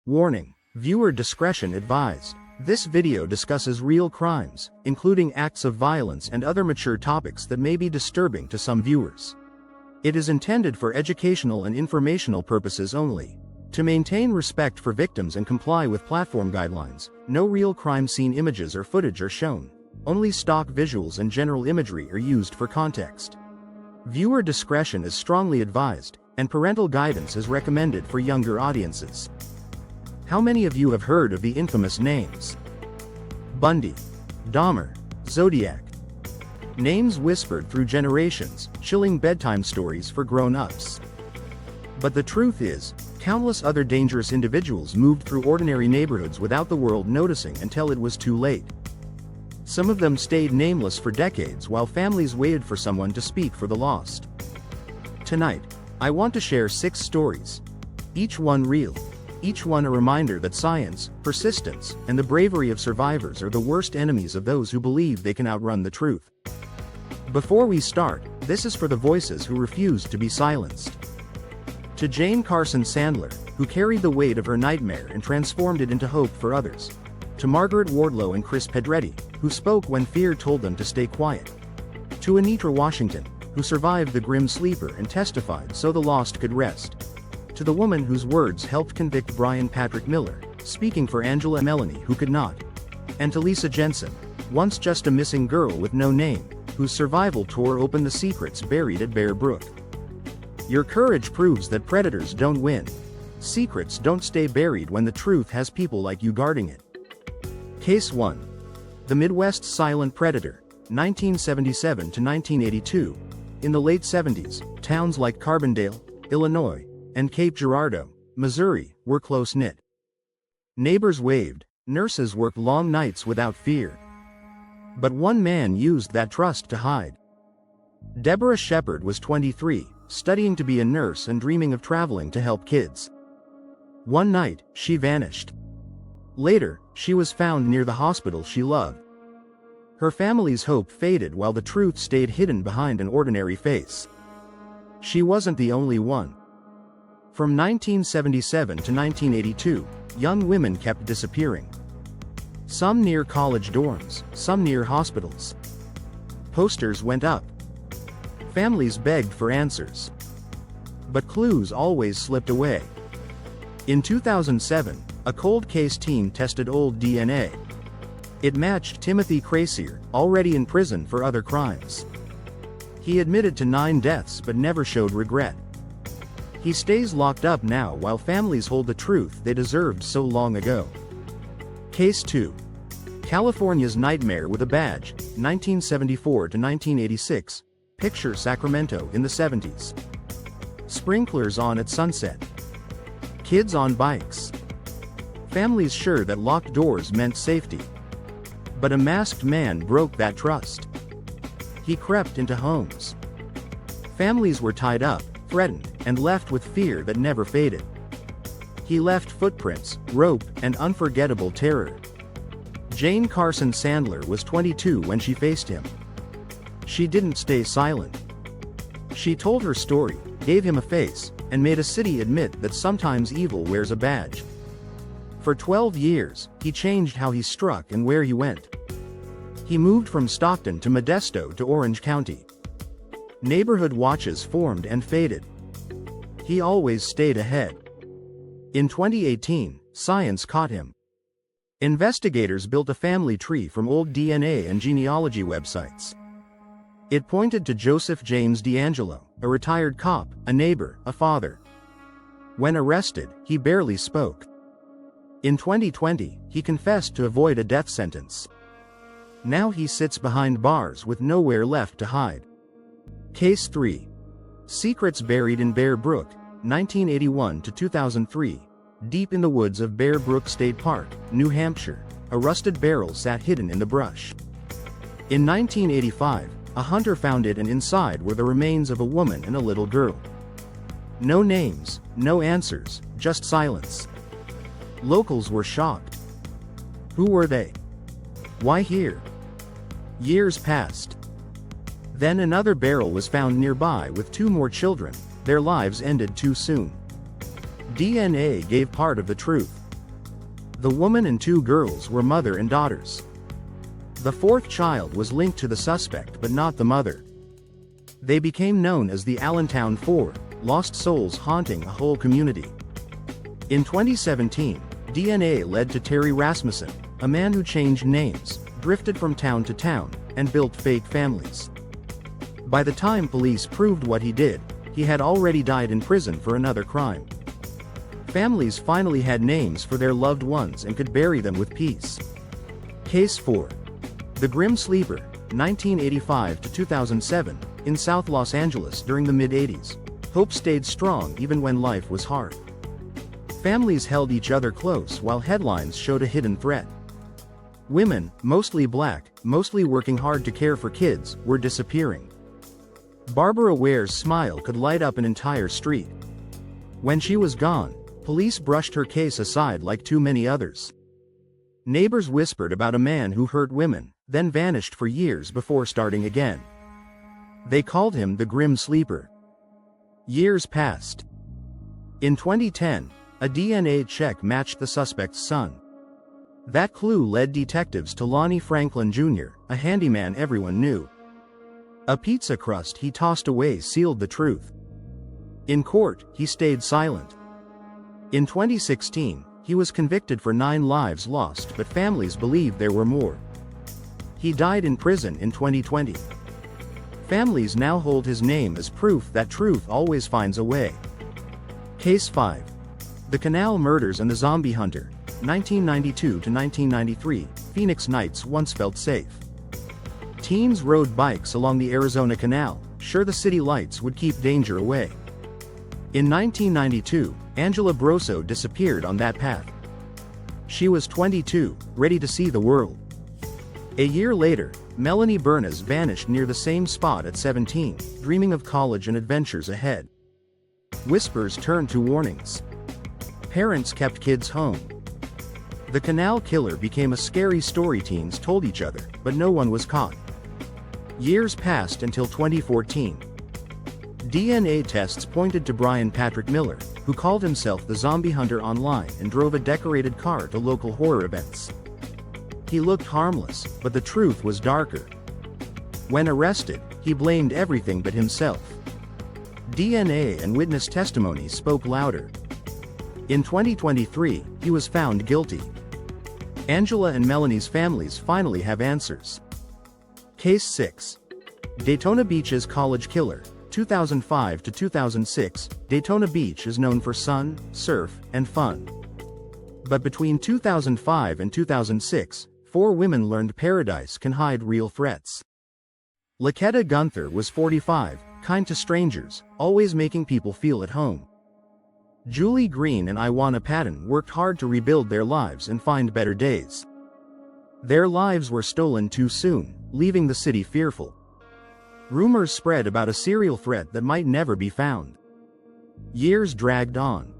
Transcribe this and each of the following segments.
Warning: viewer discretion advised. This video discusses real crimes, including acts of violence and other mature topics that may be disturbing to some viewers. It is intended for educational and informational purposes only. To maintain respect for victims and comply with platform guidelines, no real crime scene images or footage are shown. Only stock visuals and general imagery are used for context. Viewer discretion is strongly advised, and parental guidance is recommended for younger audiences. How many of you have heard of the infamous names? Bundy, Dahmer, Zodiac. Names whispered through generations, chilling bedtime stories for grown-ups. But the truth is, countless other dangerous individuals moved through ordinary neighborhoods without the world noticing until it was too late. Some of them stayed nameless for decades while families waited for someone to speak for the lost. Tonight, I want to share 6 stories. Each one real. Each one a reminder that science, persistence, and the bravery of survivors are the worst enemies of those who believe they can outrun the truth. Before we start, this is for the voices who refused to be silenced. To Jane Carson Sandler, who carried the weight of her nightmare and transformed it into hope for others. To Margaret Wardlow and Chris Pedretti, who spoke when fear told them to stay quiet. To Anitra Washington, who survived the grim sleeper and testified so the lost could rest. To the woman whose words helped convict Brian Patrick Miller, speaking for Angela Melanie who could not. And to Lisa Jensen, once just a missing girl with no name, whose survival tore open the secrets buried at Bear Brook. Your courage proves that predators don't win. Secrets don't stay buried when the truth has people like you guarding it. Case 1. The Midwest Silent Predator, 1977 to 1982. In the late 70s, towns like Carbondale, Illinois, and Cape Girardeau, Missouri, were close-knit. Neighbors waved, nurses worked long nights without fear. But one man used that trust to hide. Deborah Shepard was 23, studying to be a nurse and dreaming of traveling to help kids. One night, she vanished. Later, she was found near the hospital she loved. Her family's hope faded while the truth stayed hidden behind an ordinary face. She wasn't the only one. From 1977 to 1982, young women kept disappearing. Some near college dorms, some near hospitals. Posters went up. Families begged for answers. But clues always slipped away. In 2007, a cold case team tested old DNA. It matched Timothy Crasier, already in prison for other crimes. He admitted to 9 deaths but never showed regret. He stays locked up now while families hold the truth they deserved so long ago. Case 2. California's Nightmare with a Badge, 1974 to 1986. Picture Sacramento in the 70s. Sprinklers on at sunset. Kids on bikes. Families sure that locked doors meant safety. But a masked man broke that trust. He crept into homes. Families were tied up, threatened, and left with fear that never faded. He left footprints, rope, and unforgettable terror. Jane Carson Sandler was 22 when she faced him. She didn't stay silent. She told her story, gave him a face, and made a city admit that sometimes evil wears a badge. For 12 years, he changed how he struck and where he went. He moved from Stockton to Modesto to Orange County. Neighborhood watches formed and faded. He always stayed ahead. In 2018, science caught him. Investigators built a family tree from old DNA and genealogy websites. It pointed to Joseph James DeAngelo, a retired cop, a neighbor, a father. When arrested, he barely spoke. In 2020, he confessed to avoid a death sentence. Now he sits behind bars with nowhere left to hide. Case 3. Secrets Buried in Bear Brook, 1981 to 2003. Deep in the woods of Bear Brook State Park, New Hampshire, a rusted barrel sat hidden in the brush. In 1985, a hunter found it, and inside were the remains of a woman and a little girl. No names, no answers, just silence. Locals were shocked. Who were they? Why here? Years passed. Then another barrel was found nearby with 2 more children. Their lives ended too soon. DNA gave part of the truth. The woman and two girls were mother and daughters. The fourth child was linked to the suspect but not the mother. They became known as the Allentown Four, lost souls haunting a whole community. In 2017, DNA led to Terry Rasmussen, a man who changed names, drifted from town to town, and built fake families. By the time police proved what he did, he had already died in prison for another crime. Families finally had names for their loved ones and could bury them with peace. Case 4. The Grim Sleeper, 1985 to 2007, in South Los Angeles during the mid-80s. Hope stayed strong even when life was hard. Families held each other close while headlines showed a hidden threat. Women, mostly black, mostly working hard to care for kids, were disappearing. Barbara Ware's smile could light up an entire street. When she was gone, police brushed her case aside like too many others. Neighbors whispered about a man who hurt women, then vanished for years before starting again. They called him the Grim Sleeper. Years passed. In 2010, a DNA check matched the suspect's son. That clue led detectives to Lonnie Franklin Jr., a handyman everyone knew. A pizza crust he tossed away sealed the truth. In court, he stayed silent. In 2016, he was convicted for 9 lives lost, but families believed there were more. He died in prison in 2020. Families now hold his name as proof that truth always finds a way. Case 5. The Canal Murders and the Zombie Hunter, 1992 to 1993, Phoenix nights once felt safe. Teens rode bikes along the Arizona Canal, sure the city lights would keep danger away. In 1992, Angela Brosso disappeared on that path. She was 22, ready to see the world. A year later, Melanie Bernas vanished near the same spot at 17, dreaming of college and adventures ahead. Whispers turned to warnings. Parents kept kids home. The Canal Killer became a scary story teens told each other, but no one was caught. Years passed until 2014. DNA tests pointed to Brian Patrick Miller, who called himself the Zombie Hunter online and drove a decorated car to local horror events. He looked harmless, but the truth was darker. When arrested, he blamed everything but himself. DNA and witness testimony spoke louder. In 2023, he was found guilty. Angela and Melanie's families finally have answers. Case 6. Daytona Beach's College Killer, 2005 to 2006. Daytona Beach is known for sun, surf, and fun. But between 2005 and 2006, 4 women learned paradise can hide real threats. Laketta Gunther was 45, kind to strangers, always making people feel at home. Julie Green and Iwana Patton worked hard to rebuild their lives and find better days. Their lives were stolen too soon, leaving the city fearful. Rumors spread about a serial threat that might never be found. Years dragged on.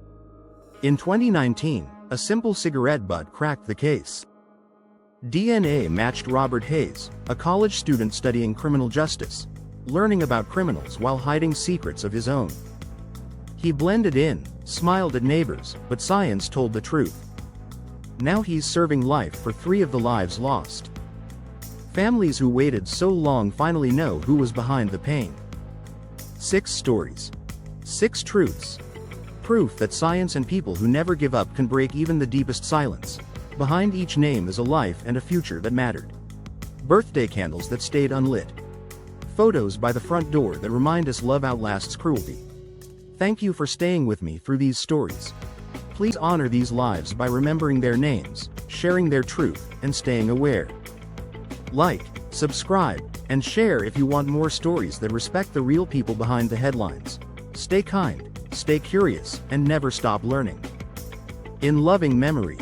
In 2019, a simple cigarette butt cracked the case. DNA matched Robert Hayes, a college student studying criminal justice, learning about criminals while hiding secrets of his own. He blended in, smiled at neighbors, but science told the truth. Now he's serving life for 3 of the lives lost. Families who waited so long finally know who was behind the pain. 6 stories. 6 truths. Proof that science and people who never give up can break even the deepest silence. Behind each name is a life and a future that mattered. Birthday candles that stayed unlit. Photos by the front door that remind us love outlasts cruelty. Thank you for staying with me through these stories. Please honor these lives by remembering their names, sharing their truth, and staying aware. Like, subscribe, and share if you want more stories that respect the real people behind the headlines. Stay kind, stay curious, and never stop learning. In loving memory.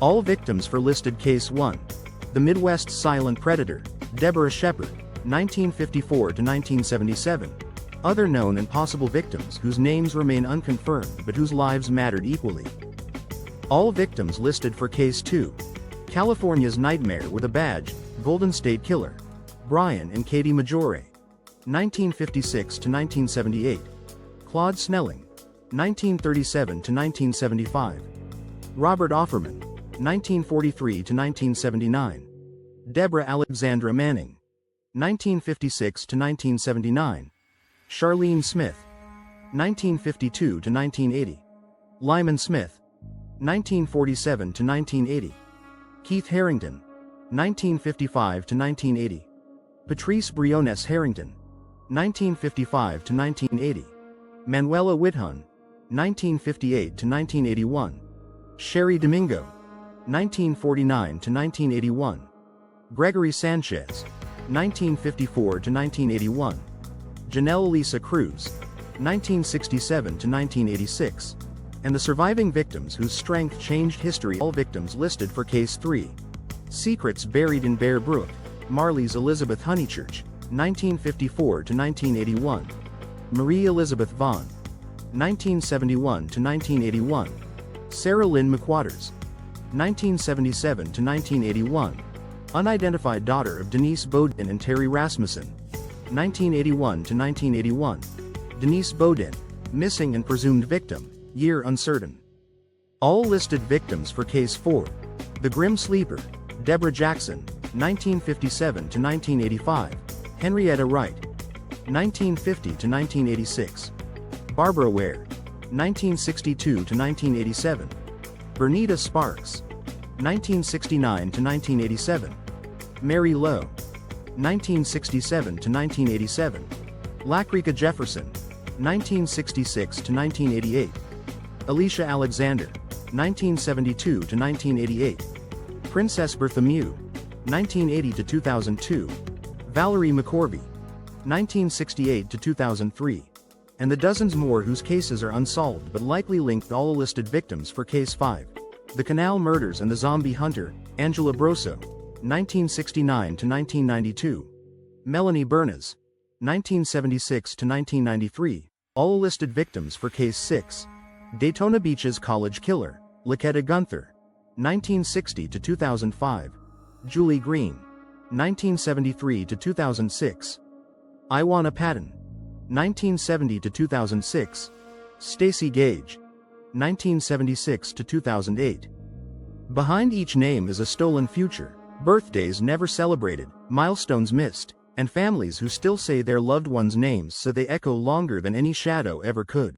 All victims for listed Case 1. The Midwest Silent Predator, Deborah Shepard, 1954 to 1977. Other known and possible victims whose names remain unconfirmed but whose lives mattered equally. All victims listed for Case 2. California's Nightmare with a Badge, Golden State Killer, Brian and Katie Maggiore, 1956 to 1978. Claude Snelling, 1937 to 1975. Robert Offerman, 1943 to 1979. Deborah Alexandra Manning, 1956 to 1979. Charlene Smith, 1952 to 1980. Lyman Smith, 1947 to 1980. Keith Harrington, 1955 to 1980. Patrice Briones Harrington, 1955 to 1980. Manuela Whithun, 1958 to 1981. Sherry Domingo, 1949 to 1981. Gregory Sanchez, 1954 to 1981. Janelle Elisa Cruz, 1967 to 1986. And the surviving victims whose strength changed history. All victims listed for Case 3. Secrets Buried in Bear Brook, Marley's Elizabeth Honeychurch, 1954 to 1981. Marie Elizabeth Vaughn, 1971 to 1981. Sarah Lynn McWatters, 1977 to 1981. Unidentified daughter of Denise Bodin and Terry Rasmussen, 1981 to 1981. Denise Bodin, missing and presumed victim, year uncertain. All listed victims for Case 4. The Grim Sleeper, Deborah Jackson, 1957 to 1985. Henrietta Wright, 1950 to 1986. Barbara Ware, 1962 to 1987. Bernita Sparks, 1969 to 1987. Mary Lowe, 1967 to 1987. Lakrika Jefferson, 1966 to 1988. Alicia Alexander, 1972 to 1988. Princess Berthomew, 1980 to 2002. Valerie McCorvey, 1968 to 2003. And the dozens more whose cases are unsolved but likely linked. All listed victims for Case 5. The Canal Murders and the Zombie Hunter, Angela Brosso, 1969 to 1992. Melanie Bernas, 1976 to 1993. All listed victims for Case 6. Daytona Beach's College Killer, Laketta Gunther, 1960 to 2005. Julie Green, 1973 to 2006. Iwana Patton, 1970 to 2006. Stacy Gage, 1976 to 2008. Behind each name is a stolen future, birthdays never celebrated, milestones missed, and families who still say their loved ones' names so they echo longer than any shadow ever could.